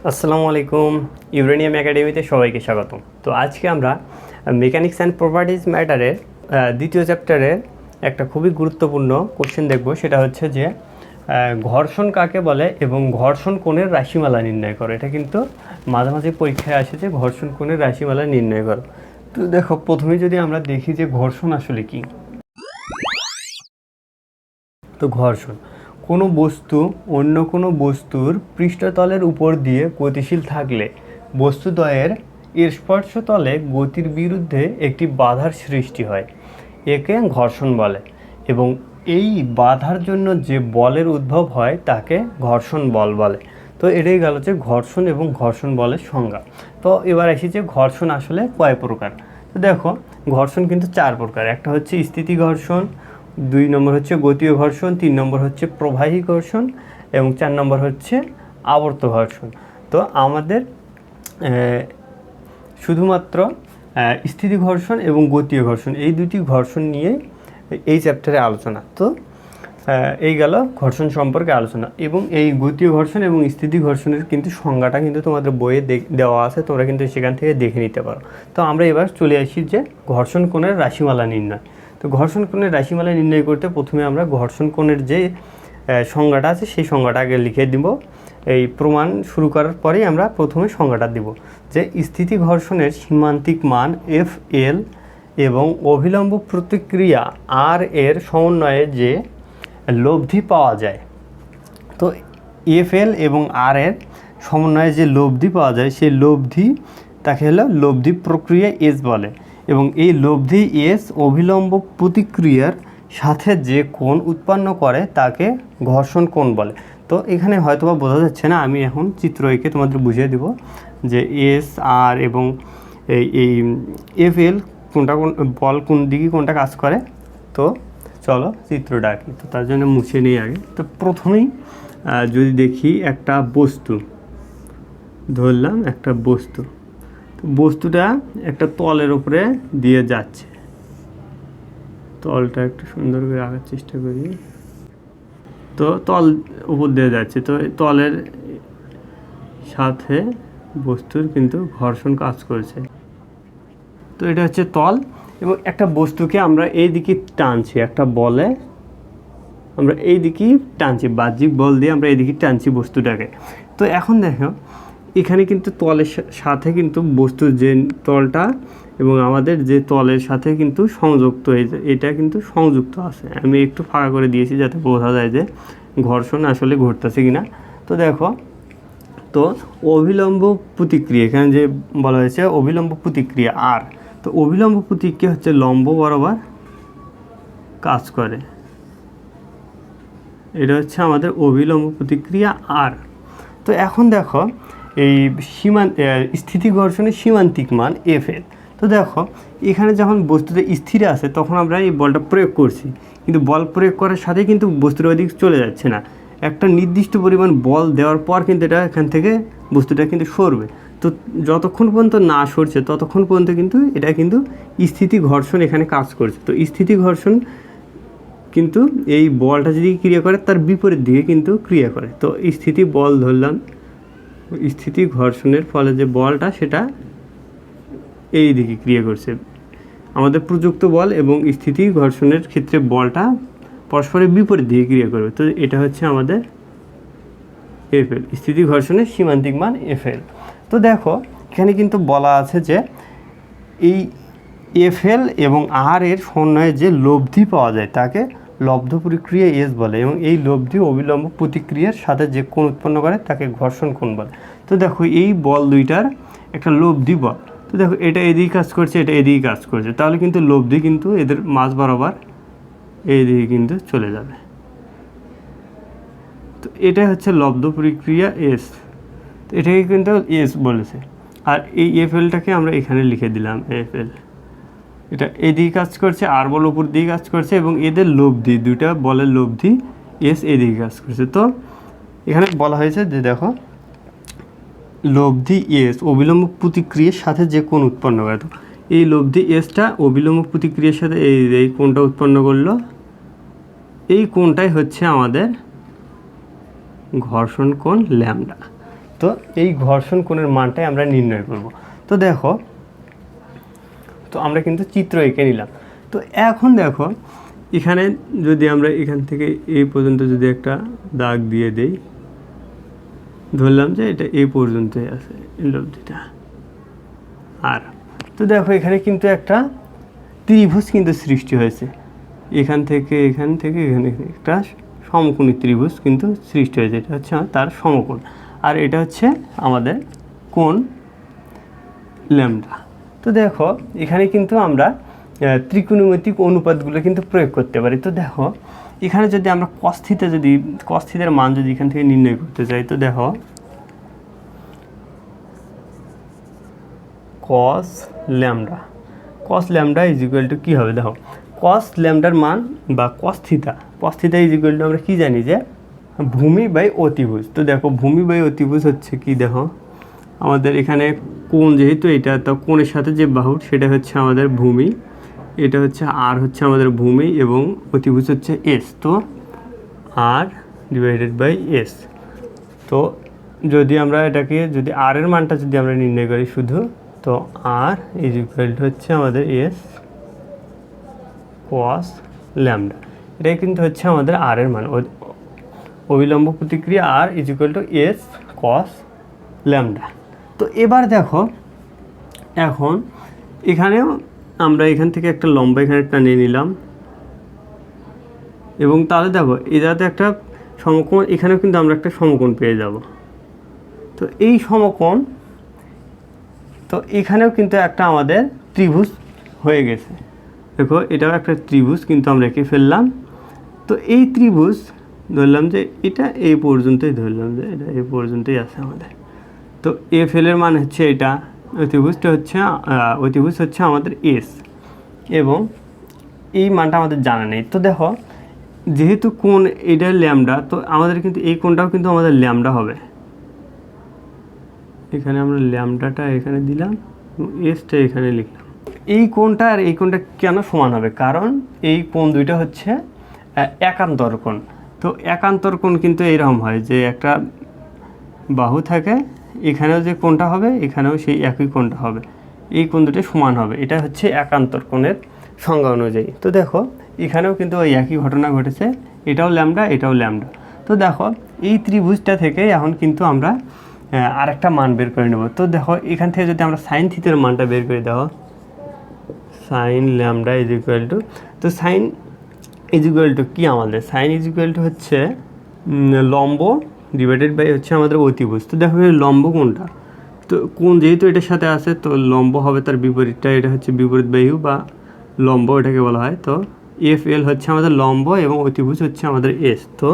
আসসালামু আলাইকুম। ইউরেনিয়াম একাডেমিতে সবাইকে স্বাগতম। তো আজকে আমরা মেকানিক্স অ্যান্ড প্রপার্টিজ ম্যাটারের দ্বিতীয় চ্যাপ্টারের একটা খুবই গুরুত্বপূর্ণ কোশ্চেন দেখব। সেটা হচ্ছে যে ঘর্ষণ কাকে বলে এবং ঘর্ষণ কোণের রাশিমালা নির্ণয় করো। এটা কিন্তু মাঝে মাঝে পরীক্ষায় আসে যে ঘর্ষণ কোণের রাশিমালা নির্ণয় করো। তো দেখো, প্রথমে যদি আমরা দেখি যে ঘর্ষণ আসলে কি। তো ঘর্ষণ কোনো বস্তু অন্য কোনো বস্তুর পৃষ্ঠতলের উপর দিয়ে গতিশীল থাকলে বস্তুদ্বয়ের স্পর্শতলে গতির বিরুদ্ধে একটি বাধার সৃষ্টি হয়, একে ঘর্ষণ বলে। এবং এই বাধার জন্য যে বলের উদ্ভব হয় তাকে ঘর্ষণ বল বলে। তো এটাই গেল যে ঘর্ষণ এবং ঘর্ষণ বলের সংজ্ঞা। তো এবার আসি যে ঘর্ষণ আসলে কয় প্রকার। তো দেখো, ঘর্ষণ কিন্তু চার প্রকার। একটা হচ্ছে স্থিতি ঘর্ষণ, 2 নম্বর হচ্ছে গতীয় ঘর্ষণ, 3 নম্বর হচ্ছে প্রবাহী ঘর্ষণ এবং 4 নম্বর হচ্ছে আবর্ত ঘর্ষণ। তো আমাদের শুধুমাত্র স্থিতি ঘর্ষণ এবং গতীয় ঘর্ষণ এই দুটি ঘর্ষণ নিয়ে এই চ্যাপ্টারে আলোচনা। তো এই গেল ঘর্ষণ সম্পর্কে আলোচনা। এবং এই গতীয় ঘর্ষণ এবং স্থিতি ঘর্ষণের কিন্তু সংজ্ঞাটা কিন্তু তোমাদের বইয়ে দেওয়া আছে, তোমরা কিন্তু সেখান থেকে দেখে নিতে পারো। তো আমরা এবার চলে আসি যে ঘর্ষণ কোণের রাশিমালা নির্ণয়। তো ঘর্ষণ কোণের রাশিমালা নির্ণয় করতে প্রথমে আমরা ঘর্ষণ কোণের যে সংজ্ঞাটা আছে সেই সংজ্ঞাটা আগে লিখে দিব। এই প্রমাণ শুরু করার পরেই আমরা প্রথমে সংজ্ঞাটা দিব যে স্থিতি ঘর্ষণের সীমান্তিক মান এফ এল এবং অভিলম্ব প্রতিক্রিয়া আর এর সমন্বয়ে যে লব্ধি পাওয়া যায়। তো এফ এল এবং আর এর সমন্বয়ে যে লব্ধি পাওয়া যায় সেই লব্ধি তাকে হলো লব্ধি প্রক্রিয়া এস বলে। এবং এই লব্ধি এস অভিলম্ব প্রতিক্রিয়ার সাথে যে কোণ উৎপন্ন করে তাকে ঘর্ষণ কোণ বলে। তো এখানে হয়তোবা বোঝা যাচ্ছে না, আমি এখন চিত্র এঁকে তোমাদের বুঝিয়ে দেব যে এস আর এবং এই এফ এল কোনটা বল কোন দিকে কোনটা কাজ করে। তো চলো চিত্রটা আঁকি। তো তার জন্য মুছে নিই আগে। তো প্রথমেই যদি দেখি একটা বস্তু ধরলাম, একটা বস্তু, তো বস্তুটা একটা তলের উপরে দিয়ে যাচ্ছে। তলটা একটু সুন্দর করে আঁকার চেষ্টা করি। তো তল উপর দিয়ে যাচ্ছে, তো তলের সাথে বস্তুর কিন্তু ঘর্ষণ কাজ করছে। তো এটা হচ্ছে তল এবং একটা বস্তুকে আমরা এই দিকে টানছি, একটা বলে আমরা এই দিকেই টানছি, বাহ্যিক বল দিয়ে আমরা এইদিকে টানছি বস্তুটাকে। তো এখন দেখো, এখানে কিন্তু তলের সাথে কিন্তু বস্তুর যে তলটা এবং আমাদের যে তলের সাথে কিন্তু সংযুক্ত হয়েছে, এটা কিন্তু সংযুক্ত আছে। আমি একটু ফাঁকা করে দিয়েছি যাতে বোঝা যায় যে ঘর্ষণ আসলে ঘটতেছে কিনা। তো দেখো, তো অভিলম্ব প্রতিক্রিয়া এখানে যে বলা হয়েছে অভিলম্ব প্রতিক্রিয়া আর, তো অভিলম্ব প্রতিক্রিয়া হচ্ছে লম্ব বরাবর কাজ করে। এটা হচ্ছে আমাদের অভিলম্ব প্রতিক্রিয়া আর। তো এখন দেখো, এই স্থিতি ঘর্ষণের সীমান্তিক মান এফ এল। তো দেখো, এখানে যখন বস্তুটা স্থির আছে তখন আমরা এই বলটা প্রয়োগ করছি, কিন্তু বল প্রয়োগ করার সাথে কিন্তু বস্তুটা ওইদিকে চলে যাচ্ছে না। একটা নির্দিষ্ট পরিমাণ বল দেওয়ার পর কিন্তু এটা এখান থেকে বস্তুটা কিন্তু সরবে। তো যতক্ষণ পর্যন্ত না সরছে ততক্ষণ পর্যন্ত কিন্তু এটা কিন্তু স্থিতি ঘর্ষণ এখানে কাজ করছে। তো স্থিতি ঘর্ষণ কিন্তু এই বলটা যদি ক্রিয়া করে তার বিপরীত দিকে কিন্তু ক্রিয়া করে। তো স্থিতি বল ধরলাম, স্থিতি ঘর্ষণের ফলে যে বলটা সেটা এই দিকে ক্রিয়া করছে। আমাদের প্রযুক্ত বল এবং স্থিতি ঘর্ষণের ক্ষেত্রে বলটা পরস্পরের বিপরীত দিকে ক্রিয়া করবে। তো এটা হচ্ছে আমাদের এফ এল, স্থিতি ঘর্ষণের সীমান্তিক মান এফ এল। তো দেখো, এখানে কিন্তু বলা আছে যে এই এফ এল এবং আর এর সমন্বয়ে যে লব্ধি পাওয়া যায় তাকে লব্ধ প্রক্রিয়া এস বলে। এবং এই লব্ধি অবিলম্ব প্রতিক্রিয়ার সাথে যে কোণ উৎপন্ন করে তাকে ঘর্ষণ কোণ বলে। তো দেখো, এই বল দুইটার একটা লব্ধি বল। তো দেখো, এটা এদিকে কাজ করছে, এটা এদিকে কাজ করছে, তাহলে কিন্তু লব্ধি কিন্তু এদের মাঝ বরাবর এইদিকে কিন্তু চলে যাবে। তো এটাই হচ্ছে লব্ধ প্রক্রিয়া এস। তো এটাকে কিন্তু এস বলেছে। আর এই এফ এলটাকে আমরা এখানে লিখে দিলাম এফ এল। এটা এদিকে কাজ করছে, আর বল উপর দিকে কাজ করছে এবং এদের লব্ধি, দুইটা বলের লব্ধি এস এদিকে কাজ করছে। তো এখানে বলা হয়েছে যে দেখো, লব্ধি এস অবিলম্ব প্রতিক্রিয়ার সাথে যে কোণ উৎপন্ন করে। তো এই লব্ধি এসটা অবিলম্ব প্রতিক্রিয়ার সাথে এই কোণটা উৎপন্ন করলো, এই কোণটাই হচ্ছে আমাদের ঘর্ষণ কোণ ল্যামডা। তো এই ঘর্ষণ কোণের মানটাই আমরা নির্ণয় করব। তো দেখো, তো আমরা কিন্তু চিত্র এঁকে নিলাম। তো এখন দেখো এখানে যদি আমরা এখান থেকে এই পর্যন্ত যদি একটা দাগ দিয়ে দেই, ধরলাম যে এটা এই পর্যন্তই আছে এই লব্ধিটা। আর তো দেখো এখানে কিন্তু একটা ত্রিভুজ কিন্তু সৃষ্টি হয়েছে, এখান থেকে এখানে একটা সমকোণী ত্রিভুজ কিন্তু সৃষ্টি হয়েছে। এটা হচ্ছে তার সমকোণ, আর এটা হচ্ছে আমাদের কোণ ল্যামডা। তো দেখো এখানে কিন্তু আমরা ত্রিকোণমিতিক অনুপাতগুলো কিন্তু প্রয়োগ করতে পারি। তো দেখো এখানে যদি আমরা কস থিটার মান যদি এখান থেকে নির্ণয় করতে চাই, তো দেখো কস ল্যামডা ইজ ইকুয়াল টু কী হবে, দেখো কস ল্যামডার মান বা cos theta is equal two আমরা কী জানি যে ভূমি বাই অতিভুজ। তো দেখো ভূমি বাই অতিভুজ হচ্ছে কি, দেখো আমাদের এখানে কোণ যেহেতু এটা, তো কোণের সাথে যে বাহু সেটা হচ্ছে আমাদের ভূমি, এটা হচ্ছে আর হচ্ছে আমাদের ভূমি, এবং অতিভুজ হচ্ছে এস। তো আর ডিভাইডেড বাই এস। তো যদি আমরা এটাকে যদি আর এর মানটা যদি আমরা নির্ণয় করি শুধু, তো আর ইজ ইকুয়াল টু হচ্ছে আমাদের এস কস ল্যামডা। এটাই কিন্তু হচ্ছে আমাদের আর এর মান, অবিলম্ব প্রতিক্রিয়া R is equal to S cos lambda. তো এবার দেখো এখন এখানেও আমরা এখান থেকে একটা লম্বা এখানে টানিয়ে নিলাম, এবং তাহলে দেখো এটাতে একটা সমকোণ, এখানেও কিন্তু আমরা একটা সমকোণ পেয়ে যাব। তো এই সমকোণ, তো এখানেও কিন্তু একটা আমাদের ত্রিভুজ হয়ে গেছে। দেখো এটাও একটা ত্রিভুজ কিন্তু আমরা এঁকে ফেললাম। তো এই ত্রিভুজ ধরলাম যে এটা এই পর্যন্তই, ধরলাম যে এটা এই পর্যন্তই আছে আমাদের। তো এফ এল এর মান হচ্ছে এটা, অতিভুজ হচ্ছে আমাদের এস, এবং এই মানটা আমাদের জানা নেই। তো দেখো যেহেতু কোণ এটা ল্যামডা, তো আমাদের কিন্তু এই কোণটাও কিন্তু আমাদের ল্যামডা হবে। এখানে আমরা ল্যামডাটা এখানে দিলাম এবং এসটা এখানে লিখলাম। এই কোণটা আর এই কোণটা কেন সমান হবে, কারণ এই কোণ দুইটা হচ্ছে একান্তর কোণ। তো একান্তর কোণ কিন্তু এইরকম হয় যে একটা বাহু থাকে, এখানেও যে কোণটা হবে এখানেও সেই একই কোণটা হবে, এই কোণ দুটো সমান হবে। এটা হচ্ছে একান্তর কোণের সংজ্ঞা অনুযায়ী। তো দেখো এখানেও কিন্তু ওই একই ঘটনা ঘটেছে, এটাও ল্যামডা এটাও ল্যামডা। তো দেখো এই ত্রিভুজটা থেকে এখন কিন্তু আমরা আরেকটা মান বের করে নেব। তো দেখো এখান থেকে যদি আমরা সাইন থিটার মানটা বের করে, দেখো sign lambda is equal two, তো সাইন ইজ ইকুয়াল টু কী আমাদের, সাইন ইজ ইকুয়াল টু হচ্ছে লম্ব ডিভাইডেড বাই হচ্ছে আমাদের অতিভুজ। তো দেখো এই লম্ব কোনটা, তো কোণ যেহেতু এটার সাথে আছে, তো লম্ব হবে তার বিপরীতটা, এটা হচ্ছে বিপরীত বাহু বা লম্ব এটাকে বলা হয়। তো এফ এল হচ্ছে আমাদের লম্ব এবং অতিভুজ হচ্ছে আমাদের এস। তো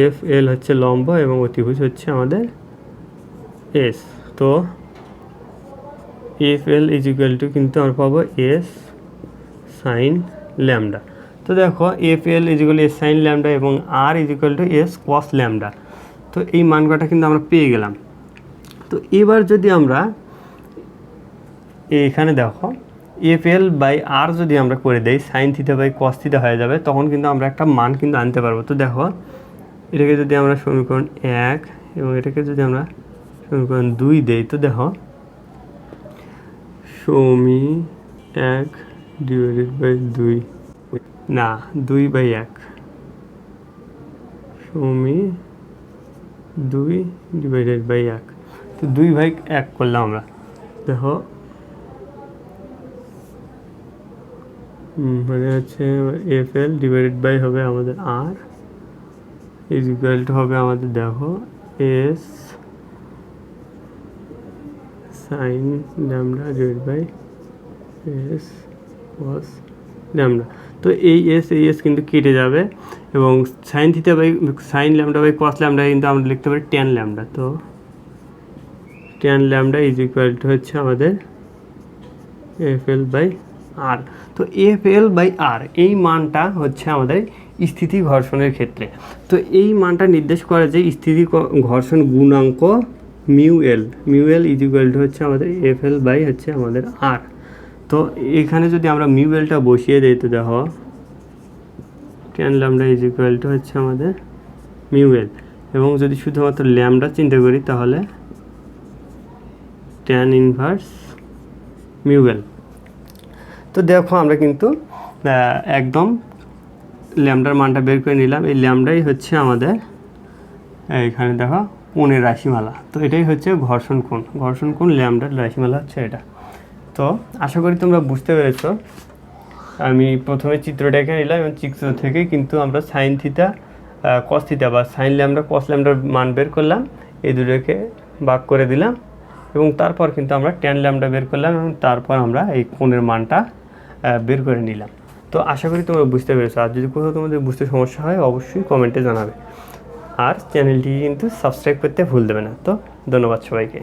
এফ এল হচ্ছে লম্ব এবং অতিভুজ হচ্ছে আমাদের এস। তো F L is equal to কিন্তু আমরা পাবো এস সাইন ল্যামডা। তো দেখো F L is equal S sine lambda এবং R is equal to S cos lambda. তো এই মানটা কিন্তু আমরা পেয়ে গেলাম। তো এবার যদি আমরা এখানে দেখো এফ এল বাই আর যদি আমরা করে দেই, sine theta by cos theta হয়ে যাবে, তখন কিন্তু আমরা একটা মান কিন্তু আনতে পারবো। তো দেখো এটাকে যদি আমরা সমীকরণ 1 এবং এটাকে যদি আমরা সমীকরণ 2 দেই, তো দেখো সমী 1 ডিভাইডেড বাই 2 না 2/1 সমী 2 ডিভাইডেড বাই 1। তো 2/1 করলাম আমরা। দেখো মানে হচ্ছে এফ এল ডিভাইডেড বাই হবে আমাদের আর ইজ ইকুয়াল টু হবে আমাদের দেখো S sine lambda divide by S cos lambda. তো এই এস কিন্তু কেটে যাবে এবং sine theta by sine lambda by cos lambda কিন্তু আমরা লিখতে পারি ট্যান ল্যামডা। তো tan lambda is equal to হচ্ছে আমাদের এফ এল বাই আর। তো এফ এল বাই আর এই মানটা হচ্ছে আমাদের স্থিতি ঘর্ষণের ক্ষেত্রে। তো এই মানটা নির্দেশ করে যে স্থিতি ঘর্ষণ গুণাঙ্ক mu L is equal to হচ্ছে আমাদের এফ এল বাই হচ্ছে আমাদের আর। তো এখানে যদি আমরা মিউ এলটা বসিয়ে দিই, তো দেখো tan lambda is equal to হচ্ছে আমাদের মিউ এল, এবং যদি শুধুমাত্র ল্যামডা চিন্তা করি তাহলে ট্যান ইনভার্স মিউএল। তো দেখো আমরা কিন্তু একদম ল্যামডার মানটা বের করে নিলাম। এই ল্যামডাই হচ্ছে আমাদের এইখানে দেখো কোণের রাশিমালা। তো এটাই হচ্ছে ঘর্ষণ কোণ ল্যামডার রাশিমালা হচ্ছে এটা। তো আশা করি তোমরা বুঝতে পেরেছো। আমি প্রথমে চিত্রটা এঁকে নিলাম এবং চিত্র থেকে কিন্তু আমরা সাইন থিটা কস থিটা বা সাইন ল্যামডা কস ল্যামডার মান বের করলাম, এই দুটোকে ভাগ করে দিলাম এবং তারপর কিন্তু আমরা ট্যান ল্যামডা বের করলাম এবং তারপর আমরা এই কোণের মানটা বের করে নিলাম। তো আশা করি তোমরা বুঝতে পেরেছো। আর যদি কোথাও তোমাদের বুঝতে সমস্যা হয় অবশ্যই কমেন্টে জানাবে। আর চ্যানেলটি কিন্তু সাবস্ক্রাইব করতে ভুল দেবে না। তো ধন্যবাদ সবাইকে।